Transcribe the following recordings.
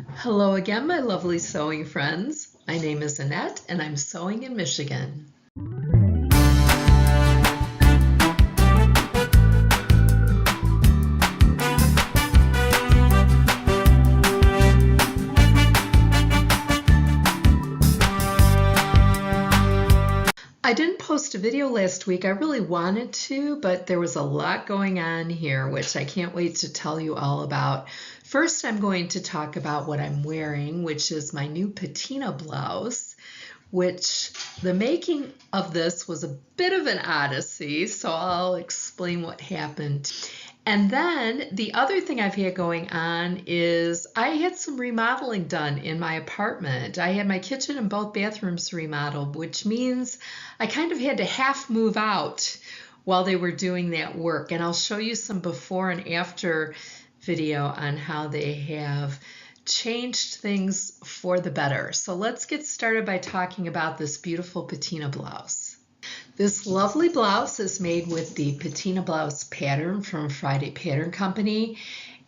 Hello again, my lovely sewing friends. My name is Annette and I'm sewing in Michigan. I didn't post a video last week. I really wanted to, but there was a lot going on here, which I can't wait to tell you all about. First, I'm going to talk about what I'm wearing, which is my new Patina blouse, which the making of this was a bit of an odyssey, so I'll explain what happened. And then the other thing I've had going on is I had some remodeling done in my apartment. I had my kitchen and both bathrooms remodeled, which means I kind of had to half move out while they were doing that work. And I'll show you some before and after video on how they have changed things for the better. So let's get started by talking about this beautiful Patina blouse. This lovely blouse is made with the Patina blouse pattern from Friday Pattern Company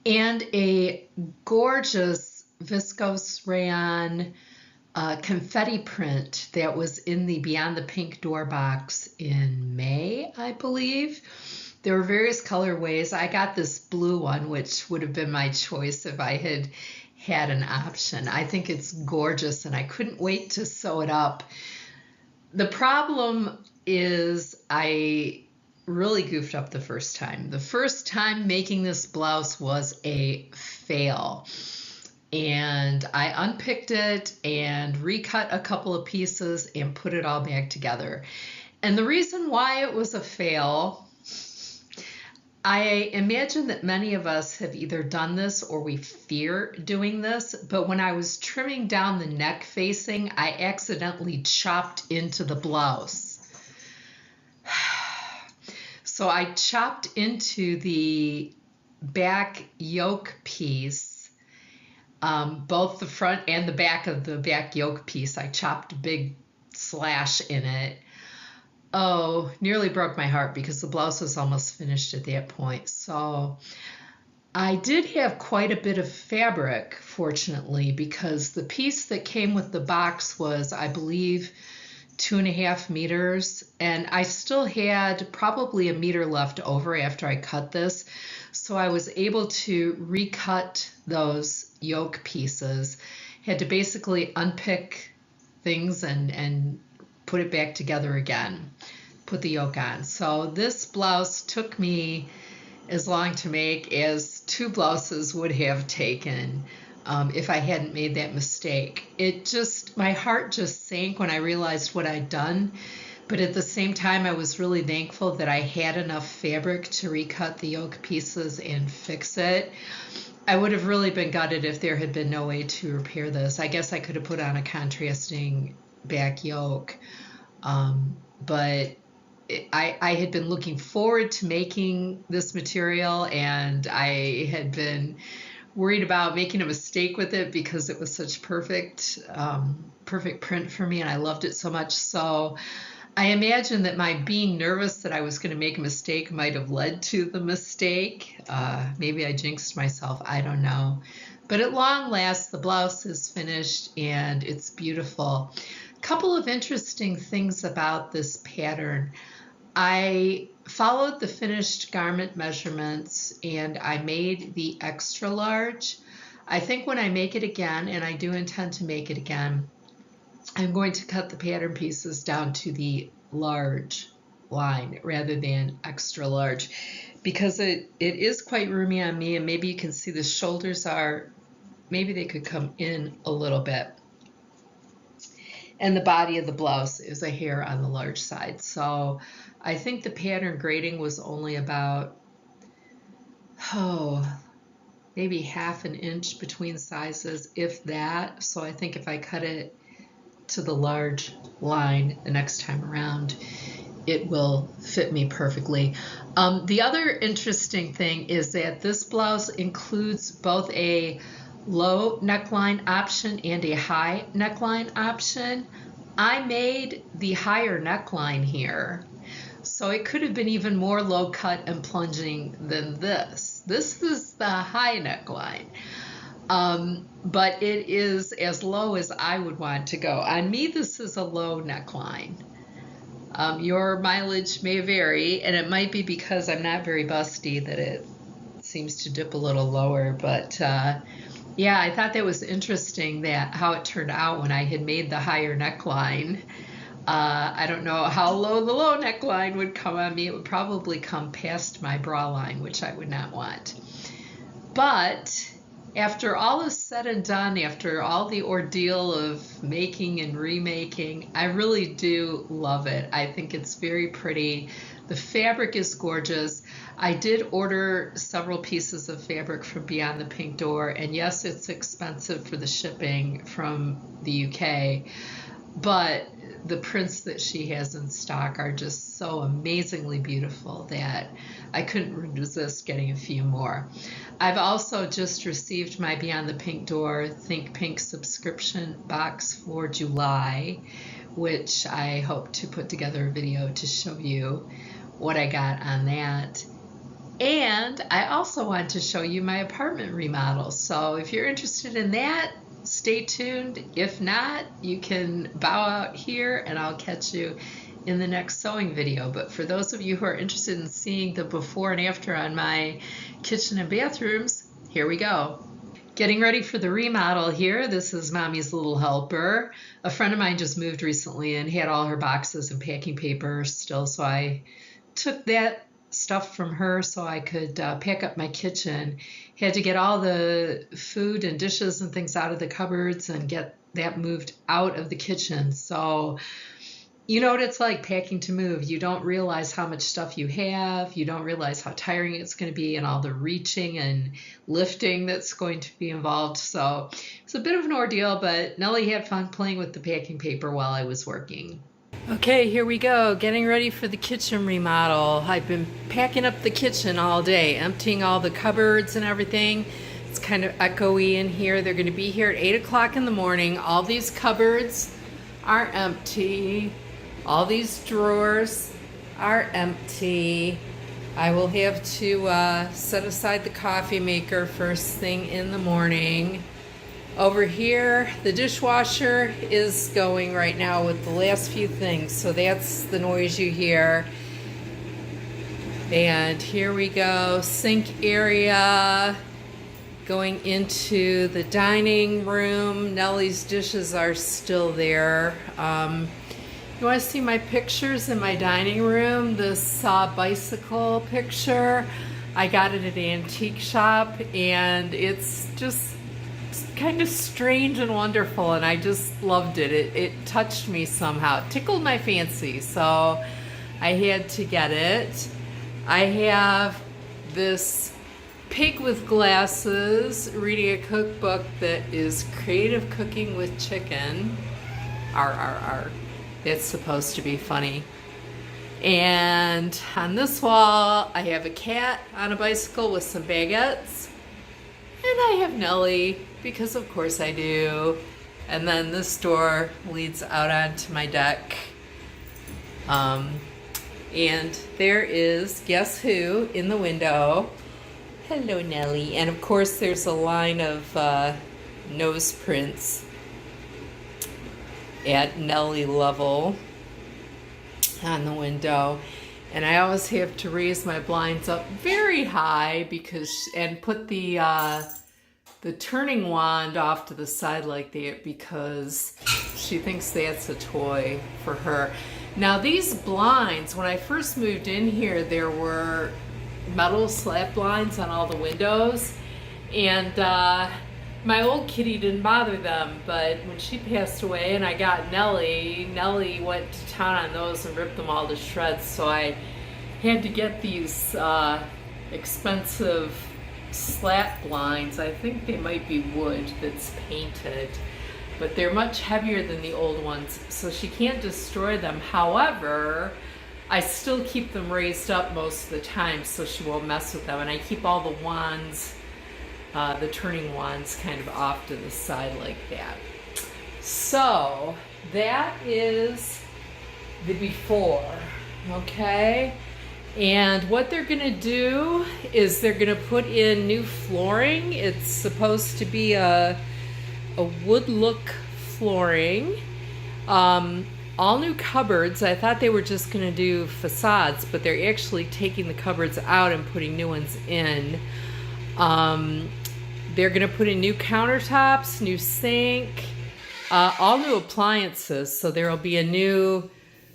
and a gorgeous viscose rayon confetti print that was in the Beyond the Pink door box in May, I believe. There were various colorways. I got this blue one, which would have been my choice if I had an option. I think it's gorgeous and I couldn't wait to sew it up. The problem is I really goofed up the first time. The first time making this blouse was a fail. And I unpicked it and recut a couple of pieces and put it all back together. And the reason why it was a fail, I imagine that many of us have either done this or we fear doing this, but when I was trimming down the neck facing, I accidentally chopped into the blouse. So I chopped into the back yoke piece, both the front and the back of the back yoke piece. I chopped a big slash in it. Oh, nearly broke my heart because the blouse was almost finished at that point. So I did have quite a bit of fabric, fortunately, because the piece that came with the box was, I believe, 2.5 meters, and I still had probably a meter left over after I cut this. So I was able to recut those yoke pieces, had to basically unpick things and put it back together again, put the yoke on. So this blouse took me as long to make as 2 blouses would have taken if I hadn't made that mistake. My heart just sank when I realized what I'd done, but at the same time I was really thankful that I had enough fabric to recut the yoke pieces and fix it. I would have really been gutted if there had been no way to repair this. I guess I could have put on a contrasting back yoke, but I had been looking forward to making this material, and I had been worried about making a mistake with it because it was such perfect print for me, and I loved it so much. So I imagine that my being nervous that I was going to make a mistake might have led to the mistake. Maybe I jinxed myself, I don't know. But at long last, the blouse is finished and it's beautiful. A couple of interesting things about this pattern. I followed the finished garment measurements and I made the extra large. I think when I make it again, and I do intend to make it again, I'm going to cut the pattern pieces down to the large line rather than extra large, because it is quite roomy on me, and maybe you can see the shoulders maybe they could come in a little bit. And the body of the blouse is a hair on the large side. So I think the pattern grading was only about, maybe 1/2 inch between sizes, if that. So I think if I cut it to the large line the next time around, it will fit me perfectly. The other interesting thing is that this blouse includes both a low neckline option and a high neckline option. I made the higher neckline here, so it could have been even more low cut and plunging than this. This is the high neckline. But it is as low as I would want to go. On me, this is a low neckline. Your mileage may vary, and it might be because I'm not very busty that it seems to dip a little lower. But yeah, I thought that was interesting that how it turned out when I had made the higher neckline. I don't know how low the low neckline would come on me. It would probably come past my bra line, which I would not want. But after all is said and done, after all the ordeal of making and remaking, I really do love it. I think it's very pretty. The fabric is gorgeous. I did order several pieces of fabric from Beyond the Pink Door, and yes, it's expensive for the shipping from the UK, but the prints that she has in stock are just so amazingly beautiful that I couldn't resist getting a few more. I've also just received my Beyond the Pink Door Think Pink subscription box for July, which I hope to put together a video to show you what I got on that. And I also want to show you my apartment remodel. So if you're interested in that, stay tuned. If not, you can bow out here and I'll catch you in the next sewing video. But for those of you who are interested in seeing the before and after on my kitchen and bathrooms, here we go. Getting ready for the remodel here. This is Mommy's Little Helper. A friend of mine just moved recently and had all her boxes and packing paper still, so I took that stuff from her so I could pack up my kitchen. Had to get all the food and dishes and things out of the cupboards and get that moved out of the kitchen. So you know what it's like packing to move. You don't realize how much stuff you have. You don't realize how tiring it's going to be and all the reaching and lifting that's going to be involved. So it's a bit of an ordeal, but Nellie had fun playing with the packing paper while I was working. Okay, here we go, getting ready for the kitchen remodel. I've been packing up the kitchen all day, emptying all the cupboards and everything. It's kind of echoey in here. They're going to be here at 8 o'clock in the morning. All these cupboards are empty. All these drawers are empty. I will have to set aside the coffee maker first thing in the morning. Over here, the dishwasher is going right now with the last few things, so that's the noise you hear. And here we go, sink area, going into the dining room. Nellie's dishes are still there. You want to see my pictures in my dining room? This bicycle picture, I got it at an antique shop, and it's just kind of strange and wonderful, and I just loved it. It touched me somehow. It tickled my fancy, so I had to get it. I have this pig with glasses reading a cookbook that is Creative Cooking with Chicken. R. It's supposed to be funny. And on this wall, I have a cat on a bicycle with some baguettes. And I have Nellie, because of course I do. And then this door leads out onto my deck. And there is, guess who, in the window. Hello, Nellie. And of course there's a line of nose prints at Nellie level on the window. And I always have to raise my blinds up very high and put the turning wand off to the side like that because she thinks that's a toy for her. Now these blinds, when I first moved in here, there were metal slat blinds on all the windows, and my old kitty didn't bother them, but when she passed away and I got Nellie went to town on those and ripped them all to shreds, so I had to get these expensive slat blinds. I think they might be wood that's painted, but they're much heavier than the old ones, so she can't destroy them. However, I still keep them raised up most of the time so she won't mess with them, and I keep all the wands, the turning wands, kind of off to the side like that. So that is the before, okay? And what they're gonna do is they're gonna put in new flooring. It's supposed to be a wood look flooring. All new cupboards. I thought they were just gonna do facades, but they're actually taking the cupboards out and putting new ones in. They're gonna put in new countertops, new sink, all new appliances. So there'll be a new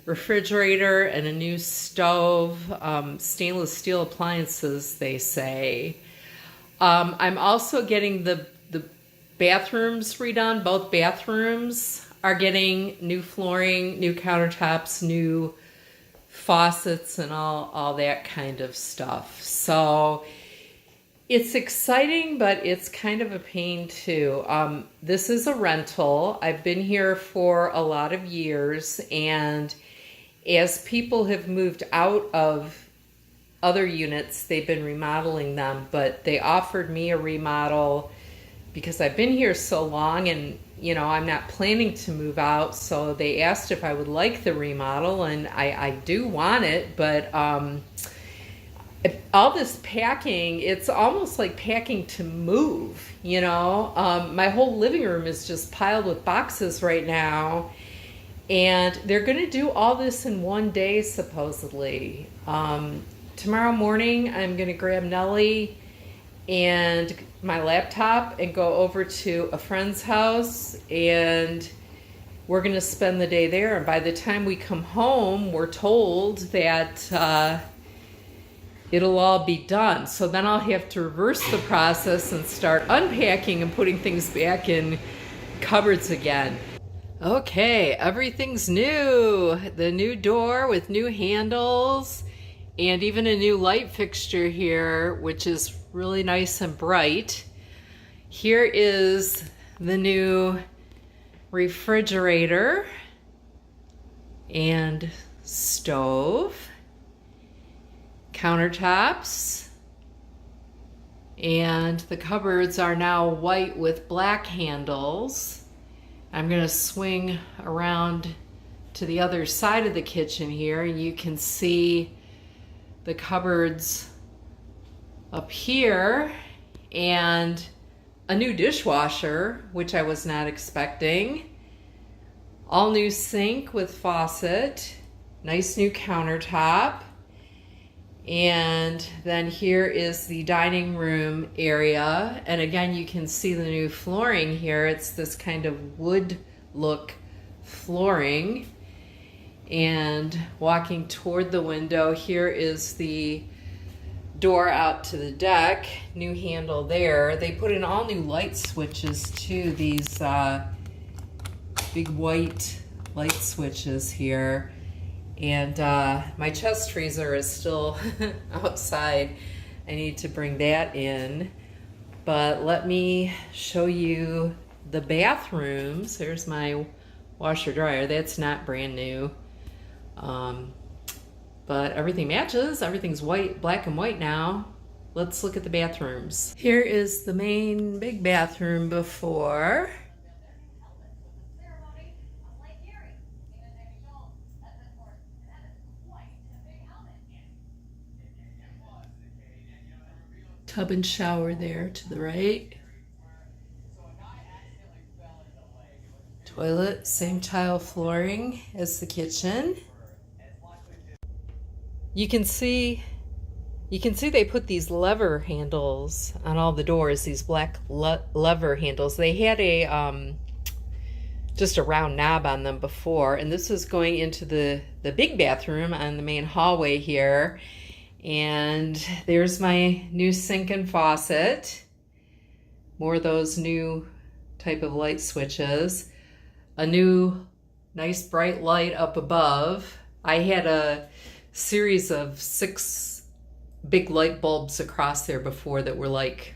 refrigerator and a new stove, stainless steel appliances, they say. I'm also getting the bathrooms redone. Both bathrooms are getting new flooring, new countertops, new faucets, and all that kind of stuff. So it's exciting, but it's kind of a pain too. This is a rental. I've been here for a lot of years, and as people have moved out of other units, they've been remodeling them, but they offered me a remodel because I've been here so long, and you know, I'm not planning to move out, so they asked if I would like the remodel, and I do want it, but all this packing, it's almost like packing to move, you know. My whole living room is just piled with boxes right now, and they're going to do all this in one day, supposedly. Tomorrow morning, I'm going to grab Nellie and my laptop and go over to a friend's house, and we're going to spend the day there. And by the time we come home, we're told that it'll all be done. So then I'll have to reverse the process and start unpacking and putting things back in cupboards again. Okay, everything's new. The new door with new handles and even a new light fixture here, which is really nice and bright. Here is the new refrigerator and stove, countertops, and the cupboards are now white with black handles. I'm going to swing around to the other side of the kitchen here, and you can see the cupboards up here, and a new dishwasher, which I was not expecting. All new sink with faucet, nice new countertop. And then here is the dining room area. And again, you can see the new flooring here. It's this kind of wood look flooring. And walking toward the window, here is the door out to the deck. New handle there. They put in all new light switches too. These big white light switches here. And my chest freezer is still outside. I need to bring that in. But let me show you the bathrooms. There's my washer dryer. That's not brand new. But everything matches. Everything's white, black and white now. Let's look at the bathrooms. Here is the main big bathroom before. Tub and shower there to the right. Toilet, same tile flooring as the kitchen. You can see they put these lever handles on all the doors, these black lever handles. They had a just a round knob on them before, and this is going into the big bathroom on the main hallway here. And there's my new sink and faucet. More of those new type of light switches. A new nice bright light up above. I had a series of 6 big light bulbs across there before that were like,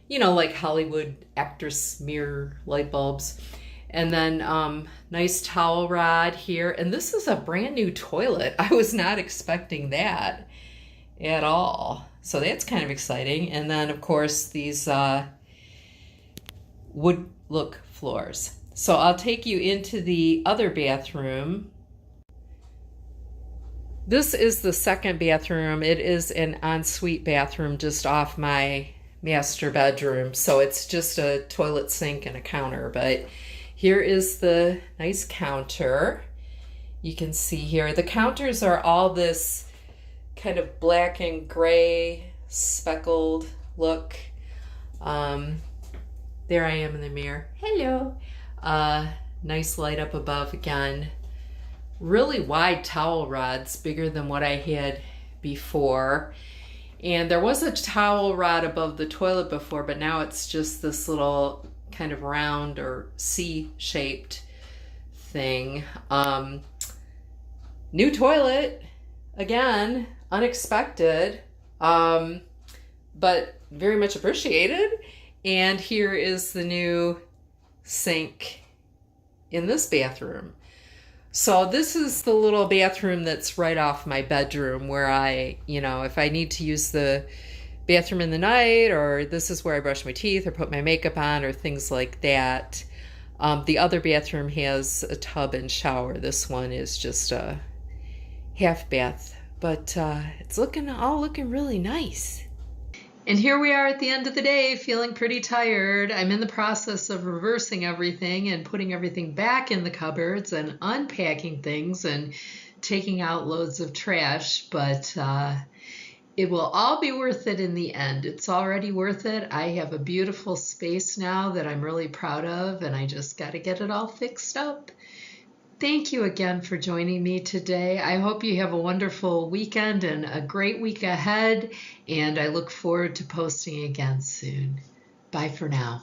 you know, like Hollywood actress mirror light bulbs. And then nice towel rod here. And this is a brand new toilet. I was not expecting that at all. So that's kind of exciting. And then of course these wood look floors. So I'll take you into the other bathroom. This is the second bathroom. It is an ensuite bathroom just off my master bedroom. So it's just a toilet sink and a counter. But here is the nice counter. You can see here, the counters are all this kind of black and gray speckled look. There I am in the mirror. Hello. Nice light up above again. Really wide towel rods, bigger than what I had before. And there was a towel rod above the toilet before, but now it's just this little kind of round or C-shaped thing. New toilet, again, unexpected, but very much appreciated. And here is the new sink in this bathroom. So this is the little bathroom that's right off my bedroom where I, if I need to use the bathroom in the night, or this is where I brush my teeth or put my makeup on or things like that. The other bathroom has a tub and shower. This one is just a half bath, but it's all looking really nice. And here we are at the end of the day, feeling pretty tired. I'm in the process of reversing everything and putting everything back in the cupboards and unpacking things and taking out loads of trash, but it will all be worth it in the end. It's already worth it. I have a beautiful space now that I'm really proud of, and I just got to get it all fixed up. Thank you again for joining me today. I hope you have a wonderful weekend and a great week ahead, and I look forward to posting again soon. Bye for now.